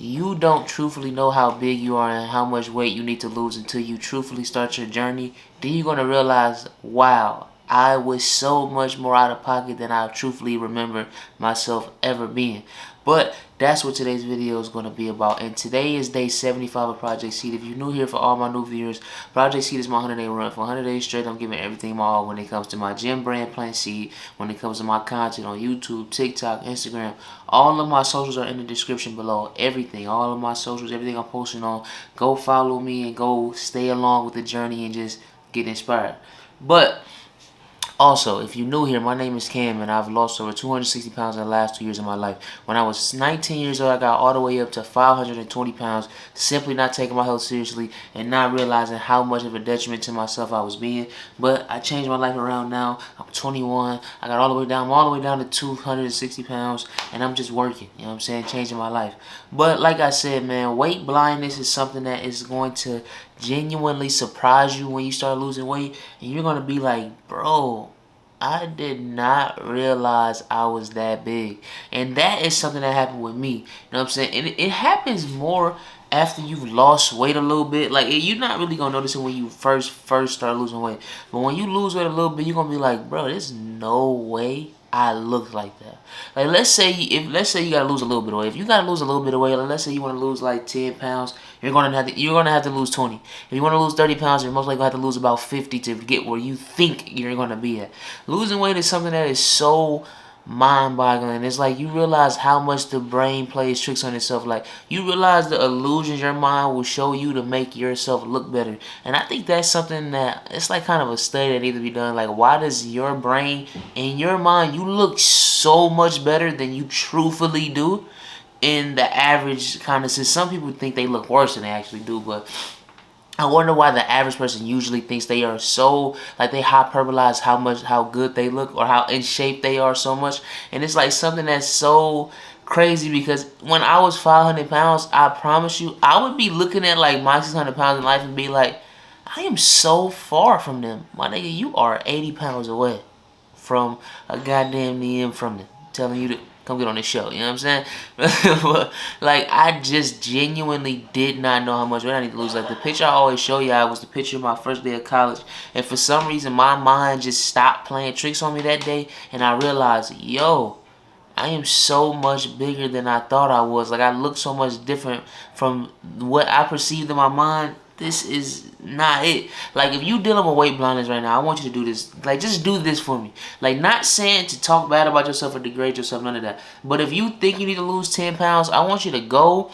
you don't truthfully know how big you are and how much weight you need to lose until you truthfully start your journey. Then you're going to realize, wow, I was so much more out of pocket than I truthfully remember myself ever being. But that's what today's video is going to be about. And today is day 75 of Project Seed. If you're new here, for all my new viewers, Project Seed is my 100-day run. For 100 days straight, I'm giving everything my all when it comes to my gym brand, Plant Seed, when it comes to my content on YouTube, TikTok, Instagram. All of my socials are in the description below. Everything, all of my socials, everything I'm posting on. Go follow me and go stay along with the journey and just get inspired. But also, if you're new here, my name is Cam, and I've lost over 260 pounds in the last 2 years of my life. When I was 19 years old, I got all the way up to 520 pounds, simply not taking my health seriously and not realizing how much of a detriment to myself I was being. But I changed my life around now. I'm 21. I got all the way down. I'm all the way down to 260 pounds, and I'm just working. You know what I'm saying? Changing my life. But like I said, man, weight blindness is something that is going to genuinely surprise you when you start losing weight, and you're going to be like, bro, I did not realize I was that big. And that is something that happened with me. You know what I'm saying? And it happens more after you've lost weight a little bit. Like, you're not really going to notice it when you first start losing weight. But when you lose weight a little bit, you're going to be like, bro, there's no way I look like that. Like, let's say you gotta lose a little bit of weight. If you gotta lose a little bit of weight, like, let's say you want to lose like 10 pounds, you're gonna have to lose 20. If you want to lose 30 pounds, you're most likely gonna have to lose about 50 to get where you think you're gonna be at. Losing weight is something that is so mind-boggling. It's like you realize how much the brain plays tricks on itself. Like, you realize the illusions your mind will show you to make yourself look better. And I think that's something that, it's like kind of a study that needs to be done. Like, why does your brain, in your mind, you look so much better than you truthfully do in the average kind of sense? Some people think they look worse than they actually do, but I wonder why the average person usually thinks they are so, like, they hyperbolize how good they look or how in shape they are so much. And it's like something that's so crazy, because when I was 500 pounds, I promise you, I would be looking at like my 600 pounds in life and be like, I am so far from them. My nigga, you are 80 pounds away from a goddamn DM from them telling you to come get on this show, you know what I'm saying? But, like, I just genuinely did not know how much weight I need to lose. Like, the picture I always show y'all was the picture of my first day of college. And for some reason, my mind just stopped playing tricks on me that day. And I realized, yo, I am so much bigger than I thought I was. Like, I look so much different from what I perceived in my mind. This is not it. Like, if you dealing with weight blindness right now, I want you to do this. Like, just do this for me. Like, not saying to talk bad about yourself or degrade yourself, none of that. But if you think you need to lose 10 pounds, I want you to go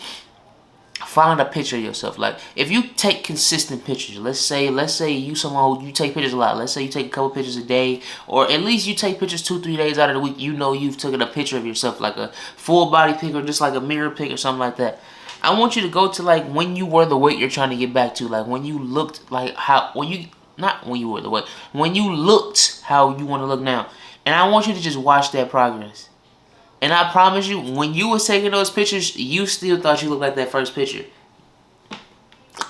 find a picture of yourself. Like, if you take consistent pictures, let's say you someone who you take pictures a lot. Let's say you take a couple pictures a day, or at least you take pictures 2-3 days out of the week. You know you've taken a picture of yourself, like a full body pic or just like a mirror pic or something like that. I want you to go to, like, when you were the weight you're trying to get back to. Like, when you looked like how, not when you were the weight, when you looked how you want to look now. And I want you to just watch that progress. And I promise you, when you was taking those pictures, you still thought you looked like that first picture.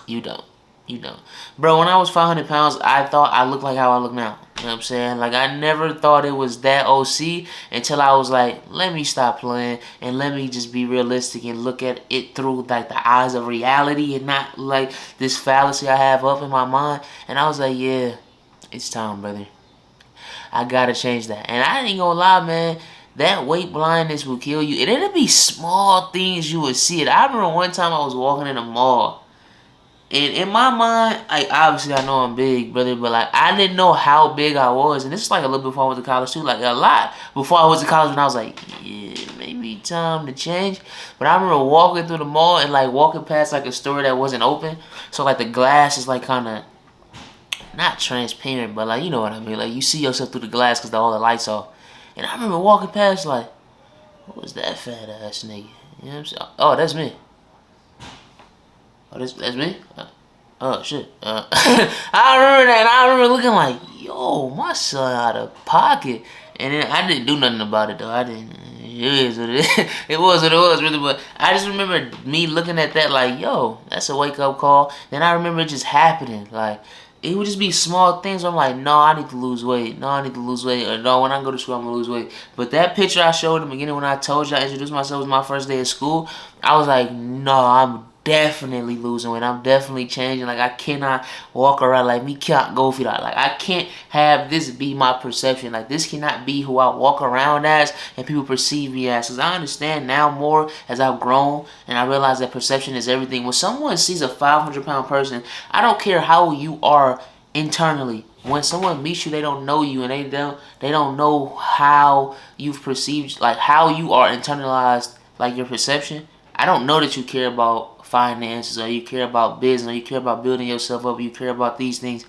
You don't. You don't. Bro, when I was 500 pounds, I thought I looked like how I look now. You know what I'm saying? Like, I never thought it was that OC until I was like, let me stop playing and let me just be realistic and look at it through, like, the eyes of reality and not, like, this fallacy I have up in my mind. And I was like, yeah, it's time, brother. I gotta change that. And I ain't gonna lie, man. That weight blindness will kill you. And it'll be small things you would see it. I remember one time I was walking in a mall. And in my mind, like, obviously I know I'm big, brother, but, like, I didn't know how big I was. And this is like a little before I went to college too, like a lot before I went to college, when I was like, yeah, maybe time to change. But I remember walking through the mall and, like, walking past, like, a store that wasn't open. So, like, the glass is, like, kind of not transparent, but, like, you know what I mean. Like, you see yourself through the glass because all the lights off. And I remember walking past, like, what was that fat ass nigga? You know what I'm saying? Oh, that's me. Oh, that's me? Oh, shit. I remember that, and I remember looking like, yo, my son out of pocket. And then I didn't do nothing about it, though. I didn't. It is what it is. It was what it was, really. But I just remember me looking at that like, yo, that's a wake-up call. Then I remember it just happening. Like, it would just be small things where I'm like, no, I need to lose weight. No, I need to lose weight. Or no, when I go to school, I'm going to lose weight. But that picture I showed in the beginning when I told you I introduced myself, it was my first day of school, I was like, no, I'm definitely losing weight. I'm definitely changing. Like, I cannot walk around like me can't go for that. Like, I can't have this be my perception. Like, this cannot be who I walk around as and people perceive me as. Because I understand now more as I've grown and I realize that perception is everything. When someone sees a 500-pound person, I don't care how you are internally. When someone meets you, they don't know you and they don't know how you've perceived, like how you are internalized, like your perception. I don't know that you care about finances or you care about business or you care about building yourself up or you care about these things,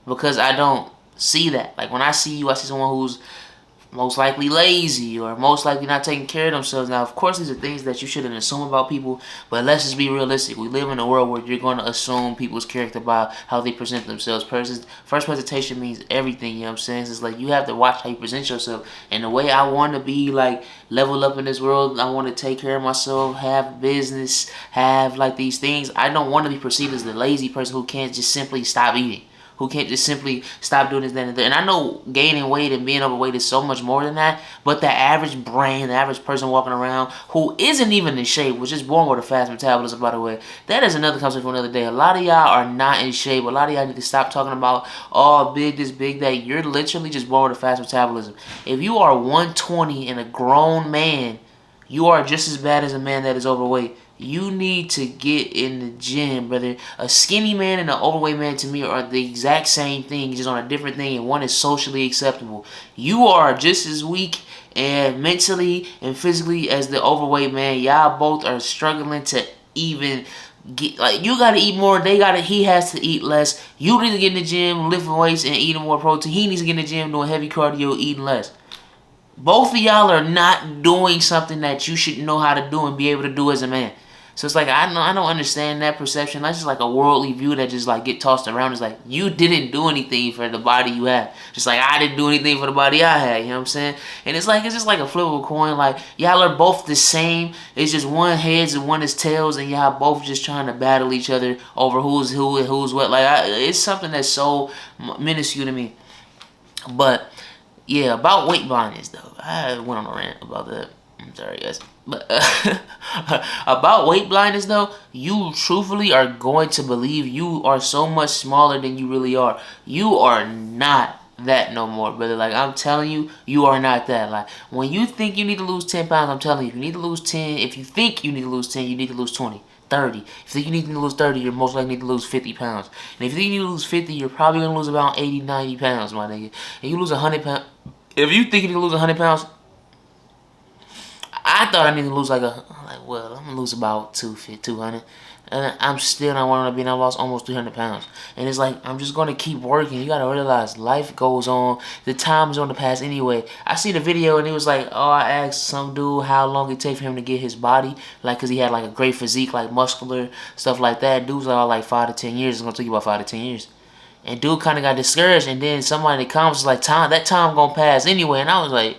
because I don't see that. Like when I see you, I see someone who's most likely lazy or most likely not taking care of themselves. Now, of course, these are things that you shouldn't assume about people, but let's just be realistic. We live in a world where you're going to assume people's character by how they present themselves. First presentation means everything, you know what I'm saying? It's like you have to watch how you present yourself. And the way I want to be, like, level up in this world, I want to take care of myself, have business, have, like, these things. I don't want to be perceived as the lazy person who can't just simply stop eating, who can't just simply stop doing this, that, and that. And I know gaining weight and being overweight is so much more than that, but the average brain, the average person walking around who isn't even in shape, which is born with a fast metabolism, by the way, that is another concept for another day. A lot of y'all are not in shape. A lot of y'all need to stop talking about, oh, big this, big that. You're literally just born with a fast metabolism. If you are 120 and a grown man, you are just as bad as a man that is overweight. You need to get in the gym, brother. A skinny man and an overweight man to me are the exact same thing, just on a different thing, and one is socially acceptable. You are just as weak and mentally and physically as the overweight man. Y'all both are struggling to even get, like, you gotta eat more, he has to eat less. You need to get in the gym, lifting weights and eating more protein. He needs to get in the gym doing heavy cardio, eating less. Both of y'all are not doing something that you should know how to do and be able to do as a man. So it's like, I don't understand that perception. That's just like a worldly view that just like get tossed around. It's like, you didn't do anything for the body you have. Just like I didn't do anything for the body I had. You know what I'm saying? And it's just like a flip of a coin. Like, y'all are both the same. It's just one heads and one is tails, and y'all both just trying to battle each other over who's who and who's what. Like, it's something that's so minuscule to me. But yeah, about weight blindness though, I went on a rant about that. I'm sorry, guys. But about weight blindness though, you truthfully are going to believe you are so much smaller than you really are. You are not that no more, brother. Like, I'm telling you, you are not that. Like, when you think you need to lose 10 pounds, I'm telling you, if you need to lose 10, if you think you need to lose 10, you need to lose 20. 30. If you think you need to lose 30, you're most likely need to lose 50 pounds. And if you think you need to lose 50, you're probably going to lose about 80, 90 pounds, my nigga. And you lose 100 pounds. If you think you need to lose 100 pounds, I thought I need to lose I'm going to lose about 200. And I'm still not wanting to be, and I lost almost 300 pounds. And it's like, I'm just going to keep working. You got to realize life goes on. The time is on the pass anyway. I see the video, and it was like, oh, I asked some dude how long it take for him to get his body. Like, because he had, like, a great physique, like, muscular, stuff like that. Dude's like 5 to 10 years. It's going to take you about 5 to 10 years. And dude kind of got discouraged, and then somebody in the comments was like, that time going to pass anyway. And I was like,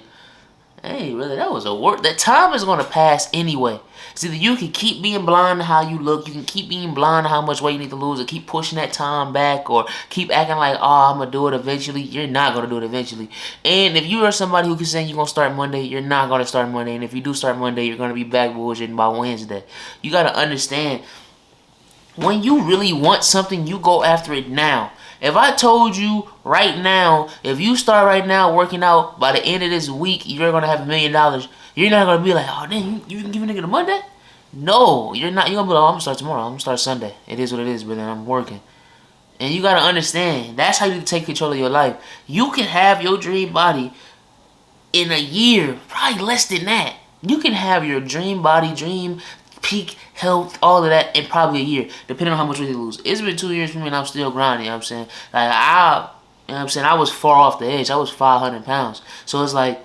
hey, brother, that was a word. That time is going to pass anyway. See, you can keep being blind to how you look. You can keep being blind to how much weight you need to lose, or keep pushing that time back, or keep acting like, oh, I'm going to do it eventually. You're not going to do it eventually. And if you are somebody who can say you're going to start Monday, you're not going to start Monday. And if you do start Monday, you're going to be back bullshitting by Wednesday. You got to understand, when you really want something, you go after it now. If I told you right now, if you start right now working out, by the end of this week, you're going to have $1 million, you're not going to be like, oh, dang, you can give a nigga the Monday? No, you're not. You're going to be like, oh, I'm going to start tomorrow. I'm going to start Sunday. It is what it is, brother. I'm working. And you got to understand, that's how you take control of your life. You can have your dream body in a year, probably less than that. You can have your dream body, dream peak health, all of that in probably a year, depending on how much weight you lose. It's been 2 years for me, and I'm still grinding. You know what I'm saying? Like, you know what I'm saying? I was far off the edge. I was 500 pounds. So it's like,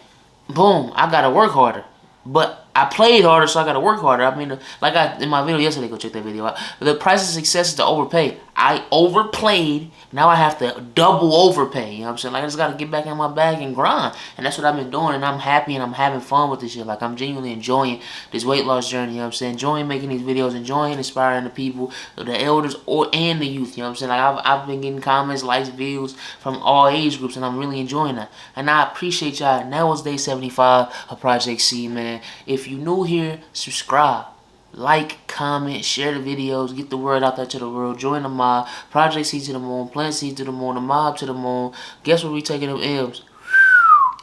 boom, I gotta work harder. But I played harder, so I gotta work harder. I mean, in my video yesterday, go check that video out. The price of success is to overpay. I overplayed. Now I have to double overpay. You know what I'm saying? Like, I just got to get back in my bag and grind. And that's what I've been doing. And I'm happy and I'm having fun with this shit. Like, I'm genuinely enjoying this weight loss journey. You know what I'm saying? Enjoying making these videos. Enjoying inspiring the people, the elders, and the youth. You know what I'm saying? Like, I've been getting comments, likes, views from all age groups. And I'm really enjoying that. And I appreciate y'all. And that was day 75 of Project C, man. If you new here, subscribe. Like, comment, share the videos, get the word out there to the world. Join the mob. Project C to the moon, Plant Seed to the moon, the mob to the moon. Guess what we taking them M's?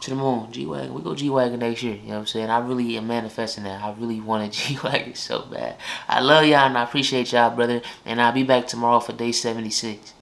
To the moon. G-Wagon. We go G-Wagon next year. You know what I'm saying? I really am manifesting that. I really want a G-Wagon so bad. I love y'all and I appreciate y'all, brother. And I'll be back tomorrow for day 76.